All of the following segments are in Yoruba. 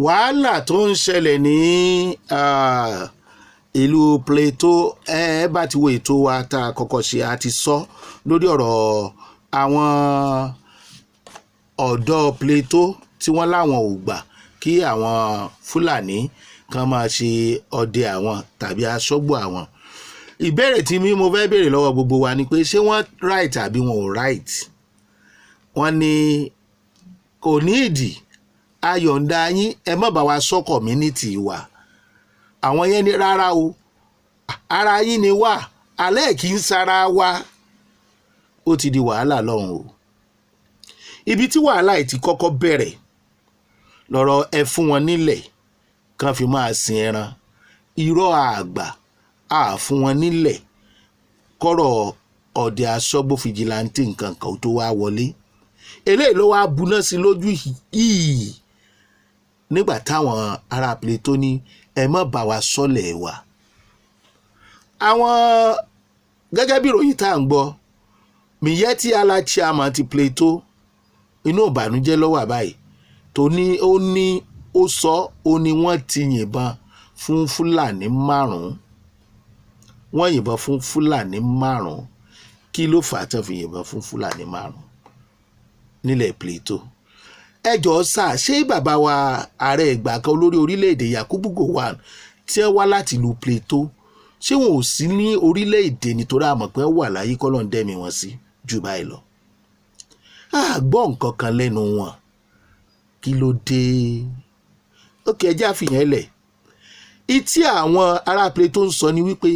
wàhálà tó ń ṣẹlẹ̀ ní ìlú Plateau bá ti wo ètò wa tá a kọ́kọ́ ṣe àti sọ lórí ọ̀rọ̀ àwọn ọ̀dọ́ Plateau tí wọ́n láwọn ò gbà kí àwọn Fúlàní kan máa ṣe ọdẹ àwọn tàbí aṣọ́gbó àwọn. Ìbéèrè tí mo fẹ́ béèrè lọ́wọ́ gbogbo wa ni pé ṣé wọ́n right àbí wọn ò right? Wọ́n ní kò ní ìdí ayọ̀ǹda yín ẹ má bá wa sọ community wa. Àwọn yẹn ní rárá o, ara yín ni wà, alẹ́ kì í sara wa. Ó ti di wàhálà lọ́hùn o. Ibi tí wàhálà yìí ti kọ́kọ́ bẹ̀rẹ̀ lọ́rọ̀ ẹ fún wọn nílẹ̀ kan fi máa sin ẹran. Irọ́ àgbà fún wọn nílẹ̀ kọ́rọ̀ ọdẹ aṣọ́gbó fìjìláńtì nǹkan kan tó wá wọlé. Eléyìí ló wá buná sí lójú yìí nígbà táwọn ará Plateau ní ẹ má bá wa sọ́lẹ̀ wa. Àwọn gẹ́gẹ́ bí ìròyìn tá à ń gbọ́, Miyetti Allah chairman ti Plateau inú ìbànújẹ́ ló wà báyìí tó ní ó sọ ó ní wọ́n ti yìnbọn fún Fúlàní 5. Wọ́n yìnbọn fún Fúlàní 5. Kí ló fà á tán fi yìnbọn fún Fúlàní 5 nílẹ̀ Plateau? Ẹ jọ̀ọ́ sà, ṣé bàbá wa ààrẹ ìgbà kan olórí orílẹ̀-èdè Yakubu Gowon tí wọ́n wá láti ìlú Plateau, ṣé wọn ò sí ní orílẹ̀-èdè nítorí àmọ̀ pé wà láyé kọ́lọ́ ń dẹ́mi wọn sí jù báyìí lọ? Gbọ́ nǹkan kan lẹ́nu wọn. Kí ló dé? Ókè, ẹ jẹ́ àfihàn ẹlẹ̀. Ìtí àwọn ará Plateau ń sọ ni wípé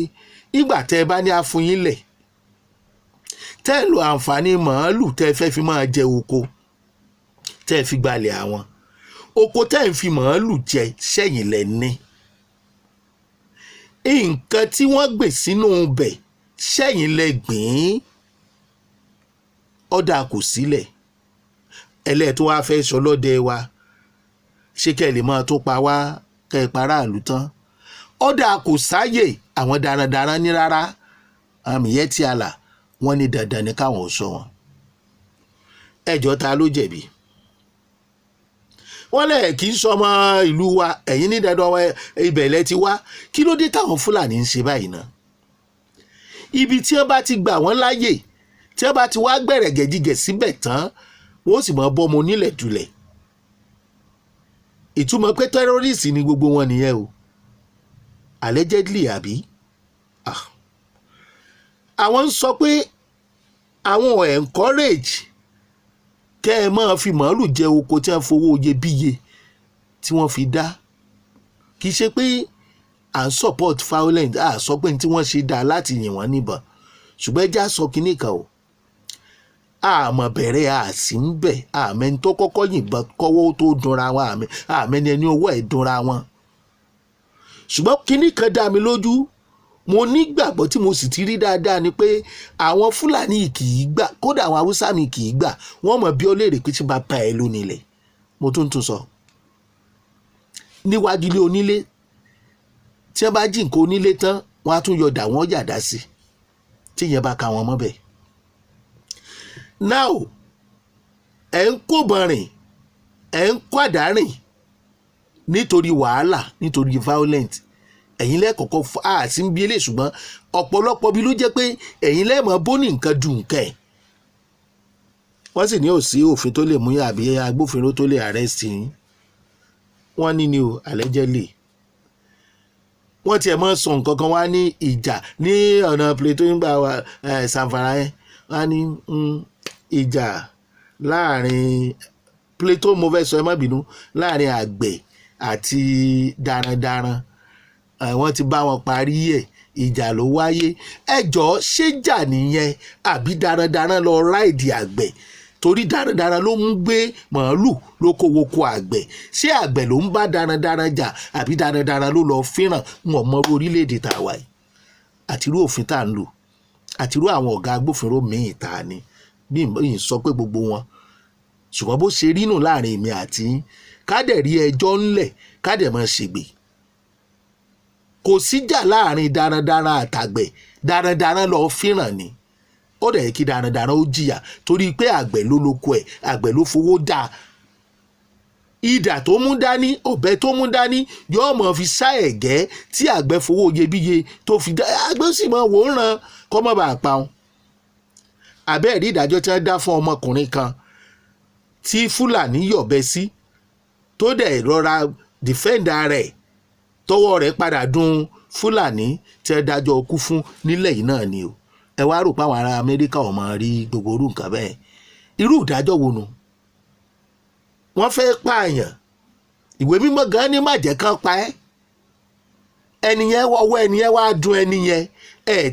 nígbà tẹ́ ẹ bá ní àfúnyín lẹ̀ tẹ́ ẹ lo àǹfààní màálù tẹ́ ẹ fẹ́ fi máa jẹ oko tẹ́ ẹ fi gbalẹ̀ àwọn oko tẹ́ ẹ fi màálù jẹ sẹ́yìn lẹ̀ ní. Nǹkan tí wọ́n gbìn sínú bẹ̀ sẹ́yìn lẹ̀ gbìn ọ̀dà kò sílẹ̀. Ẹlẹ́ẹ̀tún wá fẹ́ sọ lọ́dẹ wa, ṣé kẹ́ ẹ lè máa tó pa wá kẹ́ ẹ para àlù tán? Ọ̀dà kò sáyè. Àwọn darandaran ní rárá. Miyetti Allah wọ́n ní dandan ní káwọn ò sọ wọn. Ẹjọ́ ta ló jẹ̀bi? Wọ́n lẹ̀ kì í sọmọ ìlú wa, ẹ̀yin ní dandan ibẹ̀ lẹ ti wá. Kí ló dé táwọn Fúlàní ń ṣe báyìí náà? Ibi tí wọ́n bá ti gbà wọ́n láyè, tí wọ́n bá ti wá gbẹ̀rẹ̀ gẹ̀jígẹ̀ síbẹ̀ tán, wọ́n sì mọ̀ bọ́mọ onílẹ̀ dulẹ̀. Ìtumọ̀ pé terrorist ni gbogbo wọn nìyẹn o. Allegedly àbí? Àwọn ń sọ pé àwọn ò encourage kẹ́ ẹ máa fi màálù jẹ oko tí wọ́n fowó iyebíye tí wọ́n fi dá. Kì í ṣe pé à ń support violence, sọ pé tí wọ́n ṣe dá láti yìn wọ́n níbọn, ṣùgbọ́n ẹjá sọ kinní kan o. Àmọ́ bẹ̀rẹ̀ àsì ń bẹ̀, àmẹ́ni tó kọ́kọ́ yìnbọn kọ́wọ́ tó dunra wọn, àmẹ́ni ẹni owó ẹ̀ dunra wọn. Ṣùgbọ́n kinní kan dá mi lójú, mo nígbàgbọ́ tí mo sì ti rí dáadáa ni pé àwọn Fúlàní kì í gbà, kódà àwọn Haúsá mi kì í gbà. Wọ́n mọ̀ bí ó léèrè pé tí bá pa ẹ lónìí ilẹ̀. Mo tún sọ níwájú ilé onílé tí wọ́n bá jí nǹkan onílé tán, wọ́n á tún yọ̀dà wọ́n yàdá sí tí ìyẹn bá ka wọn mọ́ bẹ́ẹ̀. Now ẹ̀ ń kóbọn rìn, ẹ̀ ń kó àdá rìn nítorí wàhálà, nítorí violent. Ẹ̀yin lẹ́kọ̀ọ́kọ́ sí ń bí ilé, ṣùgbọ́n ọ̀pọ̀lọpọ̀ bí ló jẹ́ pé ẹ̀yin lẹ́mọ̀ bó ní nǹkan ju nǹkan ẹ̀. Wọ́n sì ní ò sí òfin tó lè mú yín àbí agbófinró tó lè arrest yín. Wọ́n ní ni o, allegedly. Wọ́n tiẹ̀ mọ́ sọ nǹkan kan wá ní ìjà ní ọ̀nà Plateau nígbà Zamfara yẹn. Wọ́n ní ìjà láàrin Plateau, mo fẹ́ sọ ẹ má bínú, láàrin àgbẹ̀ àti darandaran. Wọ́n ti bá wọn parí ẹ̀, ìjà ló wáyé. Ẹjọ́ ṣé jà nìyẹn àbí darandaran lọ ráìdì àgbẹ̀? Torí darandaran ló ń gbé màálù ló kó woko àgbẹ̀. Ṣé àgbẹ̀ ló ń bá darandaran jà àbí darandaran ló lọ fẹ́ràn? Wọn mọ orílẹ̀-èdè tá a wà yìí, àtirú òfin tá a ń lò, àtirú àwọn ọ̀gá agbófinró míì tá a ní. Bí n sọ pé gbogbo wọn, ṣùgbọ́n bó ṣe rí nù láàrin èmi àti ká dẹ̀ rí ẹjọ́ ńlẹ̀ ká dẹ̀ máa ṣègbè. Kò síjà láàrin darandaran àtàgbẹ̀, darandaran lọ fẹ́ràn ni. Ó dẹ̀ yẹ kí darandaran ó jìyà torí pé àgbẹ̀ ló lóko ẹ̀, àgbẹ̀ ló fowó dá. idà tó mú dání ọ̀bẹ tó mú dání yóò mọ̀ fi sá ẹ̀gẹ́ tí àgbẹ̀ fowó iyebíye tó fi dá àgbẹ̀ sì mọ̀ wò ó ràn kọ́ mọ́ bá a pa wọn. àbẹ́ẹ̀rí ìdájọ́ tí wọ́n dá fún ọmọkùnrin kan tí Fúlàní yọ̀bẹ sí tó dẹ̀ rọra dìfẹ́ǹdà rẹ̀ tọwọ́ rẹ̀ padà dùn Fúlàní tí wọ́n dájọ́ kú fún nílẹ̀ yìí náà ni o. ẹ wá rò pé àwọn ará Amẹ́ríkà ò mọ̀ rí gbogbo orú nǹkan bẹ́ẹ̀. irú ìdájọ́ wo nu wọ́n fẹ́ pààyàn ìwé mímọ́ gan ní má jẹ́ kán pa ẹ́ ẹnìyẹn ọwọ́ ẹnìyẹn wá dùn ẹnìyẹn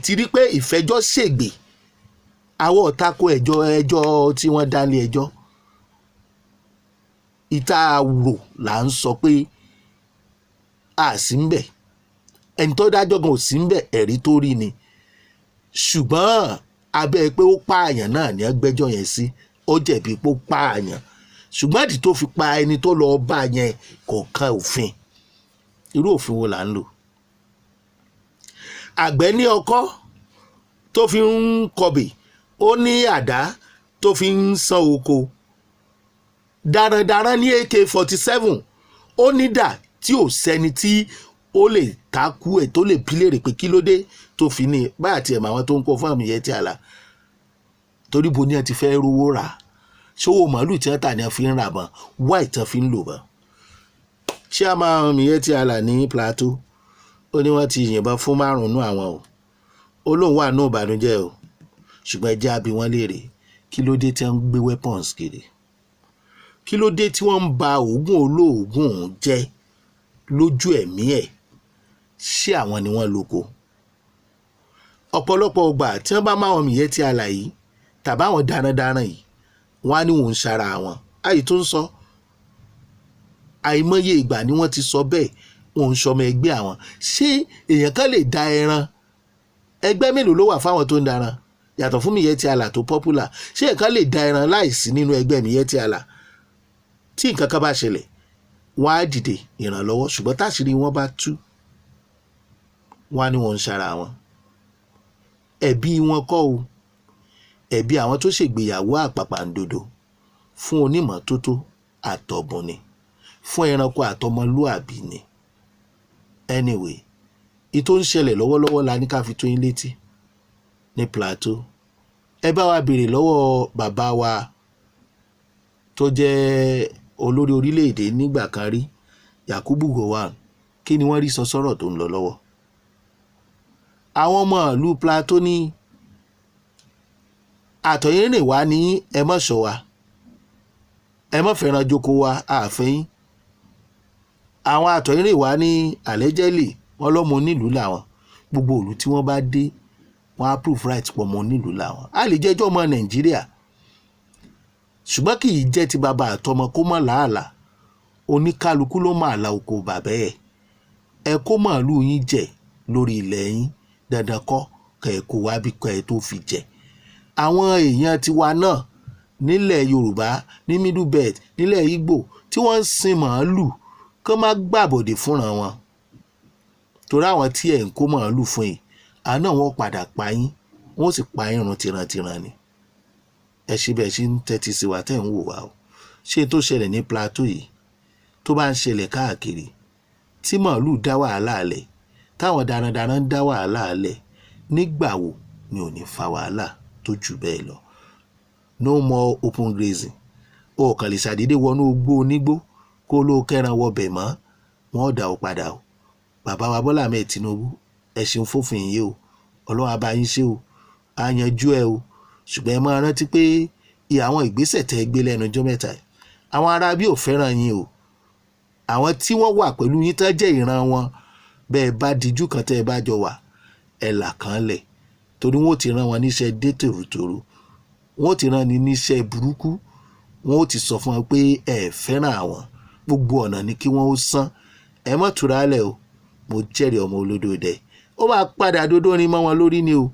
ti rí pé ìfẹjọ́ ṣègbè àwọn ọ̀tako ẹjọ́ tí wọ́n dá lé ẹjọ́ ìta àwòrò là ń sọ pé a sì ń bẹ̀ ẹni tó dájọ́ gan ò sí ń bẹ̀ ẹ̀rí tó rí ni ṣùgbọ́n abẹ́ pé ó pààyàn náà ní ẹgbẹ́jọ́ yẹn sí ó jẹ̀bi pé ó pààyàn ṣùgbọ́n àdì tó fi pa ẹni tó lọ bá yẹn kò kan òfin. irú òfin wo là ń lò? àgbẹ̀ ní ọkọ́ tó fi ń kọbè ó ní àdá tó fi ń san oko darandaran ní AK-47 ó ní dà tí ò sẹ́ni tí ó lè takú ẹ̀ tó lè bí léèrè pé kí ló dé tó fi ní báyà tiẹ̀ mọ́ àwọn tó ń kó fún àmì yẹn tí a là torí bo ni ẹ ti fẹ́ rówó rà ṣòwò màálù tí wọ́n tà ní wọ́n fi ń rà bọ́n wá ìtàn fi ń lò bọ́n. ṣé a máa mi yẹn tí a là ní Plateau ó ní wọ́n ti yìnbọn fún 5 nínú àwọn o ó lóun wà ní ìbànújẹ́ o ṣùgbọ́n ẹjẹ́ àbí wọ́n léèrè kí ló dé tí wọ́n ń gbé weapons kiri kí ló dé tí wọ́n ń ba oògùn olóògùn jẹ́ lójú ẹ̀mí ẹ̀ ṣé àwọn ni wọ́n lóko. ọ̀pọ̀lọpọ̀ ọgbà tí wọ́n bá máwọn mi yẹn tí a là yìí tàbáwọn darandaran yìí wọ́n á ní òun ṣara àwọn àyè tó ń sọ àìmọye ìgbà ni wọ́n ti sọ bẹ́ẹ̀ òun ṣọmọ ẹgbẹ́ àwọn. ṣé èèyàn kan lè da ẹran ẹgbẹ́ mélòó ló wà fáwọn tó ń daran yàtọ̀ fún Miyetti Allah tó popular ṣé èèyàn kan lè da ẹran láìsí nínú ẹgbẹ́ Miyetti Allah tí nǹkan kan bá ṣẹlẹ̀ wọ́n á dìde ìrànlọ́wọ́ ṣùgbọ́n táṣìírí wọn bá tú wọ́n á ní wọ́n ń ṣara àwọn. ẹ̀bi wọn kọ́ o ẹ̀bi àwọn tó ṣègbéyàwó àpàpàǹdodo fún onímọ́tótó àtọ̀bùn ni fún ẹranko àtọmọlúàbí ni. anyway ìtò ń ṣẹlẹ̀ lọ́wọ́lọ́wọ́ la ní ká fi tó yín létí ní Plateau. ẹ bá wa béèrè lọ́wọ́ bàbá wa tó jẹ́ olórí orílẹ̀-èdè nígbà kan rí Yakubu Gowon kí ni wọ́n rí sọ sọ́rọ̀ tó ń lọ lọ́wọ́. àwọn ọmọ ìlú Plateau ní àtọ̀yìnrìn wá ní ẹ mọ̀ ṣọ́ wa ẹ mọ̀ fẹ́ràn jókòó wa àfẹ́yìn. àwọn àtọ̀yìnrìn wá ní allegedly wọ́n lọ́mọ onílùú làwọn gbogbo ìlú tí wọ́n bá dé wọ́n á prove right pọ̀ mọ́ onílùú làwọn á lè jẹ́jọ́ ọmọ Nàìjíríà ṣùgbọ́n kì í jẹ́ ti bàbá àtọmọ kó mọ̀ làálàá oníkálukú ló máa la oko bàbá ẹ kó màálù yín jẹ lórí ilẹ̀ yín dandan kọ́ kẹ́ ẹ kó wá bí kẹ́ ẹ tó fi jẹ. àwọn èèyàn tiwa náà nílẹ̀ Yorùbá ní Middle Belt nílẹ̀ Ìgbò tí wọ́n ń sin màálù kó má gbàbọ̀dè fúnra wọn torí àwọn tí ẹ̀ ń kó màálù fún yìí àná wọn padà pa yín wọ́n sì pa irun tìrantìran ni. ẹ ṣe bẹ́ẹ̀ ṣe ń tẹ́tí sí wa tẹ́ ń wò wá o ṣé tó ṣẹlẹ̀ ní Plateau yìí tó bá ń ṣẹlẹ̀ káàkiri tí màálù dá wàhálà alẹ̀ táwọn darandaran ń dá wàhálà alẹ̀ nígbà wo ni ò ní fa wàhálà tó jù bẹ́ẹ̀ lọ. no more open grazing o kàn lè ṣàdédé wọnú igbó onígbó kó ló kẹ́ran wọbẹ̀ mọ́ wọn ò dá o padà o. bàbá wa Bọ́lá Ahmed Tinubu ẹ ṣeun fòfin yìí o Ọlọ́run á bá yín ṣe o á yanjú ẹ o ṣùgbọ́n ẹ máa rántí pé àwọn ìgbésẹ̀ tẹ́ gbé lẹ́nu ọjọ́ mẹ́ta àwọn ará bí ò fẹ́ràn yín o àwọn tí wọ́n wà pẹ̀lú yín tán jẹ́ ìran wọn bẹ́ẹ̀ bá dijú kan tẹ́ ẹ bá jọ wà ẹ là kàn lẹ̀ torí wọ́n ò ti rán wọn níṣẹ́ dé tòrótòró wọ́n ò ti rán ni níṣẹ́ burúkú wọ́n ò ti sọ fún wọn pé ẹ fẹ́ràn àwọn gbogbo ọ̀nà ni kí wọ́n ó san ẹ mọ́ tura lẹ̀ o mo jẹ́rìí ọmọ olódò dẹ̀ ó máa padà dodo rin mọ́ wọn lórí ni o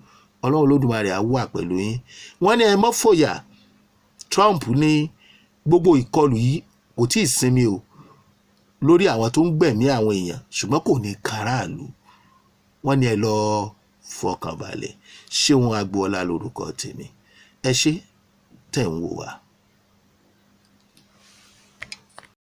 Ọlọ́run Olódùmarè á wà pẹ̀lú yín. wọ́n ní ẹ mọ́ fòyà Trump ní gbogbo ìkọlù yìí kò tí ì sinmi o lórí àwọn tó ń gbẹ̀mí àwọn èèyàn ṣùgbọ́n kò ní káràlú. wọ́n ní ẹ lọ fọkànbalẹ̀. Ṣéun Agboola lórúkọ tèmi ẹ ṣé tẹ̀ ń wò wá.